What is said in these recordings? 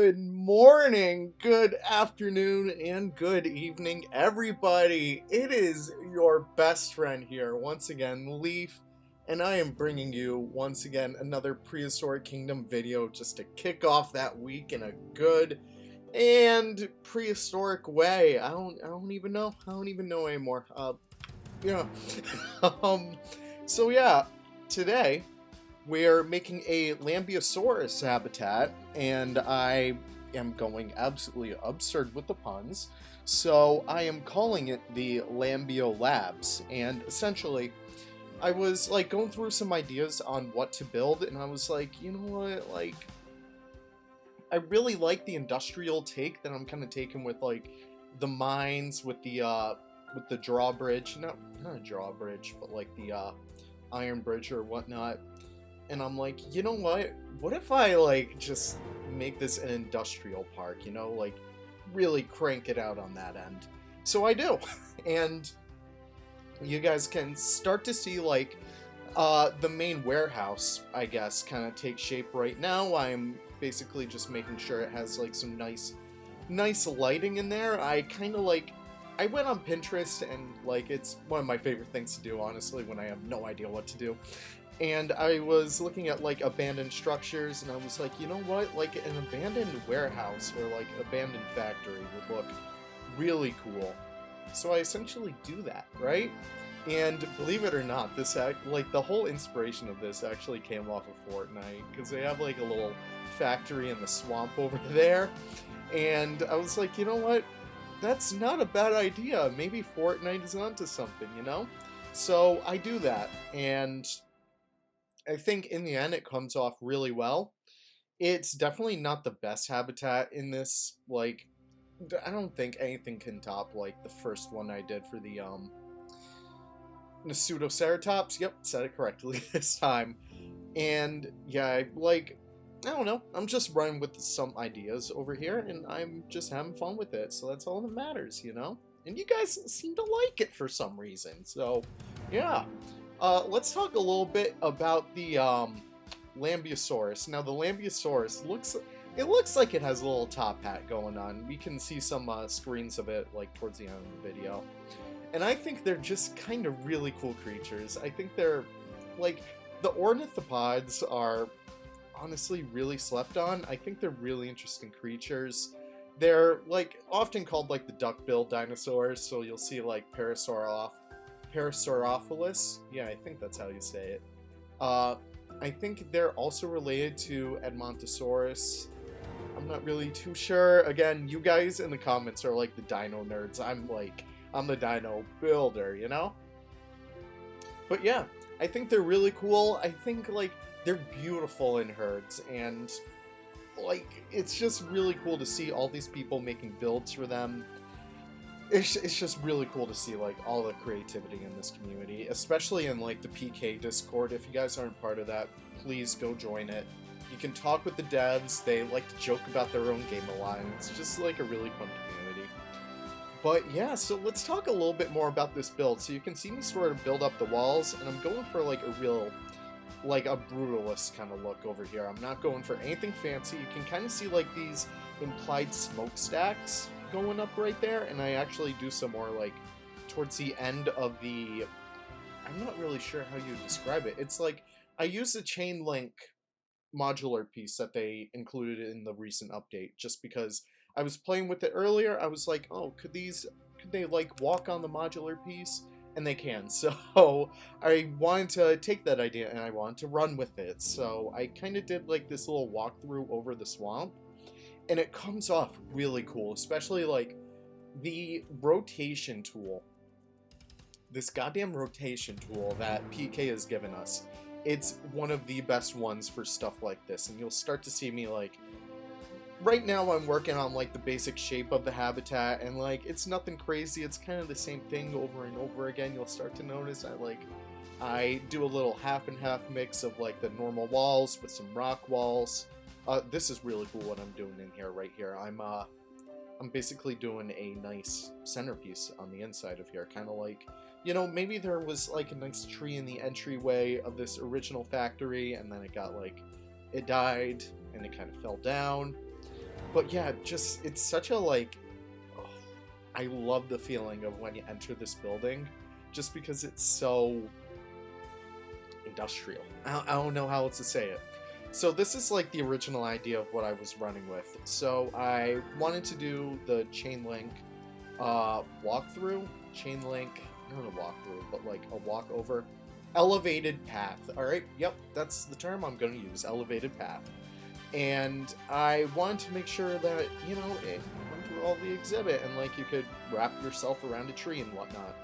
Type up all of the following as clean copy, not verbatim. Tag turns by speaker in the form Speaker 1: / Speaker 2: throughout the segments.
Speaker 1: Good morning, good afternoon, and good evening, everybody. It is your best friend here, once again, Leaf, and I am bringing you, once again, another Prehistoric Kingdom video just to kick off that week in a good and prehistoric way. I don't even know. I don't even know anymore. Yeah. um, so yeah, today we're making a Lambeosaurus habitat, and I am going absolutely absurd with the puns. So I am calling it the Lambeo Labs, and essentially, I was like going through some ideas on what to build, and I was like, you know what, like, I really like the industrial take that I'm kind of taking with like the mines with the drawbridge, not a drawbridge, but like the iron bridge or whatnot. And I'm like, you know what if I like just make this an industrial park, like really crank it out on that end. So I do. And you guys can start to see like the main warehouse, I guess, kind of take shape right now. I'm basically just making sure it has like some nice lighting in there. I went on Pinterest, and like it's one of my favorite things to do, honestly, when I have no idea what to do. And I was looking at like abandoned structures, and I was like, you know what, like an abandoned warehouse or like abandoned factory would look really cool. So I essentially do that, right? And believe it or not, like the whole inspiration of this actually came off of Fortnite, because they have like a little factory in the swamp over there. And I was like, you know what, that's not a bad idea. Maybe Fortnite is onto something, So I do that, and I think in the end it comes off really well. It's definitely not the best habitat in this, like, I don't think anything can top, like, the first one I did for the Pseudoceratops. Yep, said it correctly this time. And, yeah, I don't know, I'm just running with some ideas over here, and I'm just having fun with it, so that's all that matters, And you guys seem to like it for some reason, so, yeah. Let's talk a little bit about the Lambeosaurus. Now, the Lambeosaurus looks like it has a little top hat going on. We can see some screens of it like towards the end of the video, and I think they're just kind of really cool creatures. I think they're like the ornithopods are honestly really slept on. I think they're really interesting creatures. They're like often called like the duck-billed dinosaurs, so you'll see like Parasaurophilus. Yeah, I think that's how you say it. I think they're also related to Edmontosaurus. I'm not really too sure. Again, you guys in the comments are like the dino nerds. I'm the dino builder, But yeah, I think they're really cool. I think like they're beautiful in herds, and like it's just really cool to see all these people making builds for them. It's just really cool to see like all the creativity in this community, especially in like the PK Discord. If you guys aren't part of that, please go join it. You can talk with the devs. They like to joke about their own game a lot, and it's just like a really fun community. But yeah, so let's talk a little bit more about this build. So you can see me sort of build up the walls, and I'm going for like a real, like a brutalist kind of look over here. I'm not going for anything fancy. You can kind of see like these implied smokestacks going up right there, and I actually do some more like towards the end of the, I'm not really sure how you describe it. It's like I use a chain link modular piece that they included in the recent update, just because I was playing with it earlier. I was like, oh, could they like walk on the modular piece? And they can. So I wanted to take that idea and I wanted to run with it. So I kind of did like this little walkthrough over the swamp, and it comes off really cool, especially like the rotation tool. This goddamn rotation tool that PK has given us. It's one of the best ones for stuff like this, and you'll start to see me like, right now I'm working on like the basic shape of the habitat, and like it's nothing crazy. It's kind of the same thing over and over again. You'll start to notice I do a little half and half mix of like the normal walls with some rock walls. This is really cool what I'm doing in here right here. I'm basically doing a nice centerpiece on the inside of here, kind of like, maybe there was like a nice tree in the entryway of this original factory, and then it died and it kind of fell down. But yeah, just, it's such a, like, oh, I love the feeling of when you enter this building, just because it's so industrial. I don't know how else to say it. So this is like the original idea of what I was running with. So I wanted to do the chain link walkthrough, chain link, not a walkthrough, but like a walk over, elevated path. All right, yep, that's the term I'm going to use, elevated path. And I wanted to make sure that, you know, it went through all the exhibit and like you could wrap yourself around a tree and whatnot.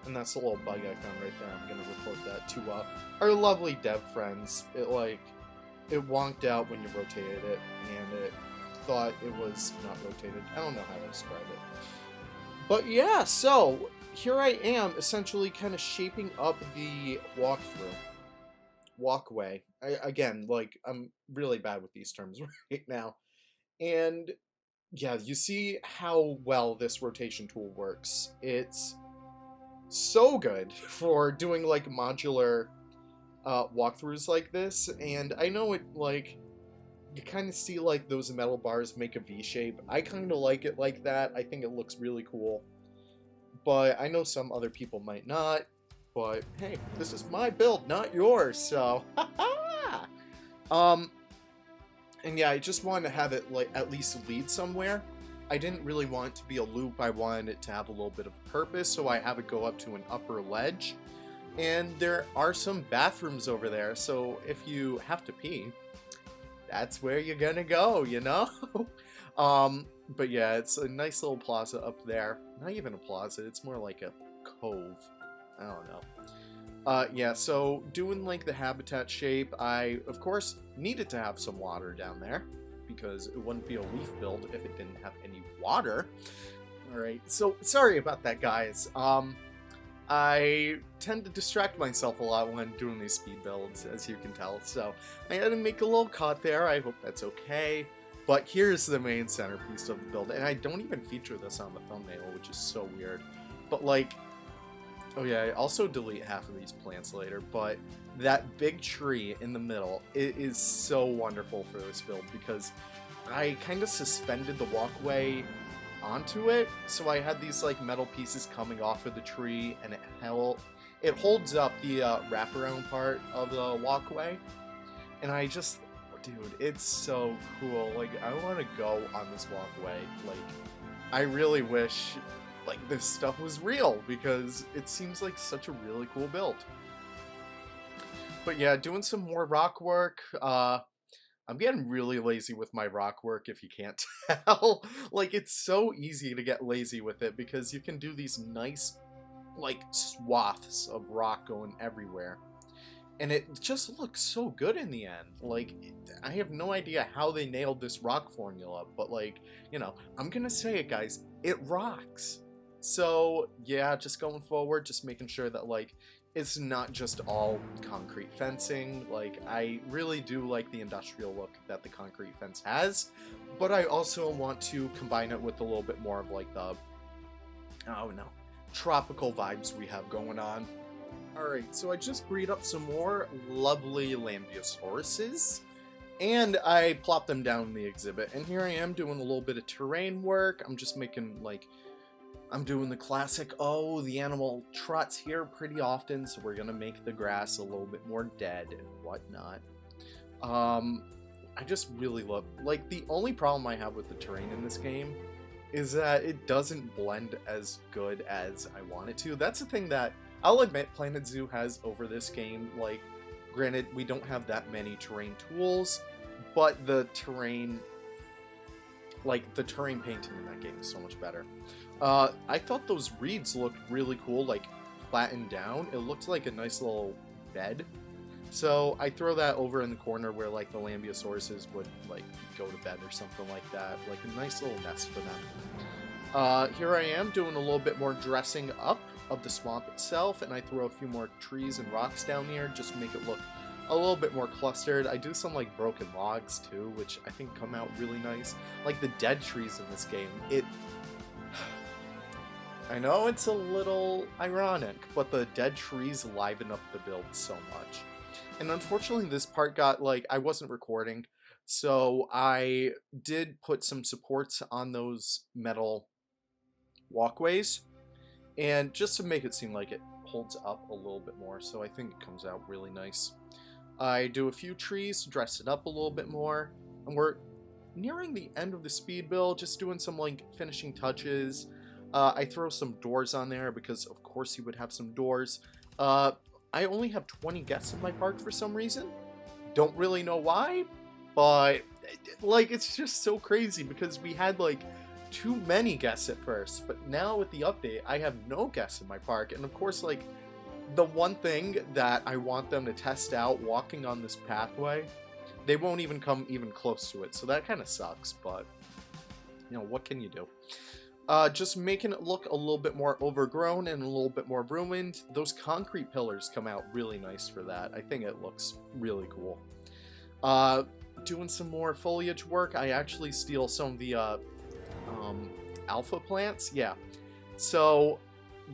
Speaker 1: And that's a little bug I found right there. I'm gonna report that to our lovely dev friends. It wonked out when you rotated it, and it thought it was not rotated. I don't know how to describe it. But yeah, so here I am, essentially kind of shaping up the walkway. Again, like, I'm really bad with these terms right now. And yeah, you see how well this rotation tool works. It's so good for doing like modular walkthroughs like this, and I know it, like, you kind of see like those metal bars make a V shape. I kind of like it like that. I think it looks really cool, but I know some other people might not. But hey, this is my build, not yours, so and yeah, I just wanted to have it like at least lead somewhere. I didn't really want it to be a loop. I wanted it to have a little bit of purpose, so I have it go up to an upper ledge. And there are some bathrooms over there, so if you have to pee, that's where you're gonna go, you know? But yeah, it's a nice little plaza up there. Not even a plaza, it's more like a cove. I don't know. Yeah, so doing like the habitat shape, I, of course, needed to have some water down there, because it wouldn't be a leaf build if it didn't have any water. Alright, so sorry about that, guys. I tend to distract myself a lot when doing these speed builds, as you can tell, so I had to make a little cut there. I hope that's okay. But here's the main centerpiece of the build, and I don't even feature this on the thumbnail, which is so weird. But like, oh yeah, I also delete half of these plants later, but that big tree in the middle, it is so wonderful for this build, because I kind of suspended the walkway onto it, so I had these like metal pieces coming off of the tree, and it holds up the wraparound part of the walkway, and I just, dude, it's so cool. Like, I want to go on this walkway. Like, I really wish like this stuff was real, because it seems like such a really cool build. But yeah, doing some more rock work. I'm getting really lazy with my rock work, if you can't tell. Like, it's so easy to get lazy with it, because you can do these nice, like, swaths of rock going everywhere. And it just looks so good in the end. Like, I have no idea how they nailed this rock formula, but like, you know, I'm gonna say it, guys, it rocks. So yeah, just going forward, just making sure that like, it's not just all concrete fencing. Like, I really do like the industrial look that the concrete fence has, but I also want to combine it with a little bit more of like the, oh no, tropical vibes we have going on. Alright, so I just breed up some more lovely Lambeosauruses, and I plopped them down in the exhibit, and here I am doing a little bit of terrain work. I'm just making like, I'm doing the classic, oh, the animal trots here pretty often, so we're gonna make the grass a little bit more dead and whatnot. I just really love, like, the only problem I have with the terrain in this game is that it doesn't blend as good as I want it to. That's the thing that I'll admit Planet Zoo has over this game. Like, granted, we don't have that many terrain tools, but the terrain, like, the terrain painting in that game is so much better. I thought those reeds looked really cool, like, flattened down. It looked like a nice little bed. So I throw that over in the corner where, like, the Lambeosauruses would, like, go to bed or something like that. Like, a nice little nest for them. Here I am doing a little bit more dressing up of the swamp itself, and I throw a few more trees and rocks down here just to make it look a little bit more clustered. I do some like broken logs too, which I think come out really nice. Like the dead trees in this game, I know it's a little ironic, but the dead trees liven up the build so much. And unfortunately this part got, like, I wasn't recording, So I did put some supports on those metal walkways, and just to make it seem like it holds up a little bit more, so I think it comes out really nice. I do a few trees to dress it up a little bit more, and we're nearing the end of the speed build, just doing some like finishing touches. I throw some doors on there because of course you would have some doors. I only have 20 guests in my park for some reason. Don't really know why, but like it's just so crazy because we had like too many guests at first, but now with the update, I have no guests in my park, and of course, like the one thing that I want them to test out walking on this pathway, they won't even come even close to it, so that kind of sucks, but you know, what can you do? Just making it look a little bit more overgrown and a little bit more ruined. Those concrete pillars come out really nice for that. I think it looks really cool. Doing some more foliage work. I actually steal some of the alpha plants. Yeah. So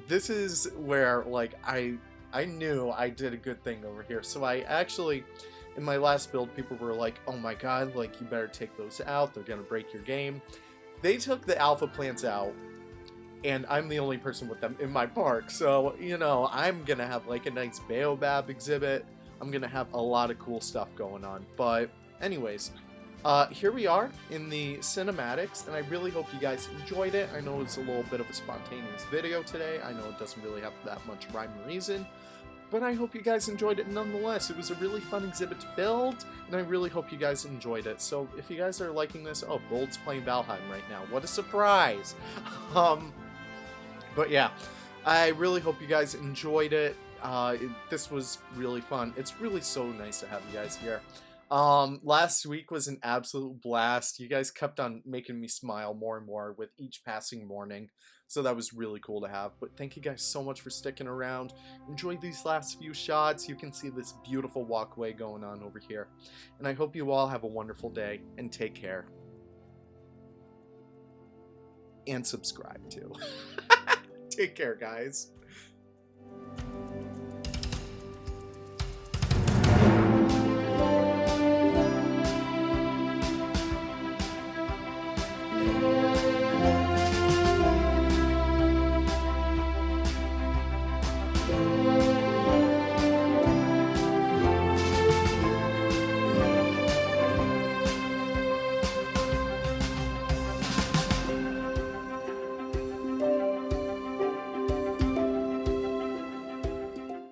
Speaker 1: this is where like I knew I did a good thing over here. So I actually, in my last build, people were like, oh my god, like you better take those out. They're gonna break your game. They took the alpha plants out, and I'm the only person with them in my park. So, you know, I'm gonna have like a nice baobab exhibit. I'm gonna have a lot of cool stuff going on. But anyways, here we are in the cinematics, and I really hope you guys enjoyed it. I know it's a little bit of a spontaneous video today. I know it doesn't really have that much rhyme or reason, but I hope you guys enjoyed it nonetheless. It was a really fun exhibit to build, and I really hope you guys enjoyed it. So if you guys are liking this, oh, Bold's playing Valheim right now. What a surprise! But yeah, I really hope you guys enjoyed it. This was really fun. It's really so nice to have you guys here. Last week was an absolute blast. You guys kept on making me smile more and more with each passing morning. So that was really cool to have. But thank you guys so much for sticking around. Enjoy these last few shots. You can see this beautiful walkway going on over here. And I hope you all have a wonderful day and take care. And subscribe too. Take care, guys.